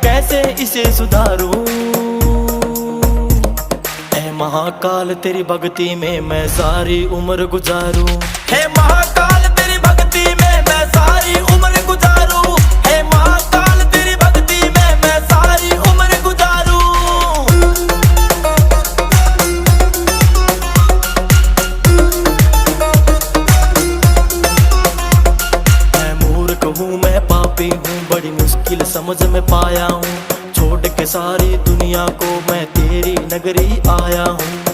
कैसे इसे सुधारूं। हे महाकाल तेरी भक्ति में मैं सारी उम्र गुजारूं। हे महाकाल तेरी भक्ति में मैं सारी उम्र गुजारूं। हे महाकाल तेरी भक्ति में मैं सारी उम्र गुजारूं। मैं मूर्ख हूँ, मैं पापी हूँ, बड़ी मुश्किल समझ में पाया हूँ। छोड़ के सारी दुनिया को मैं तेरी नगरी आया हूँ।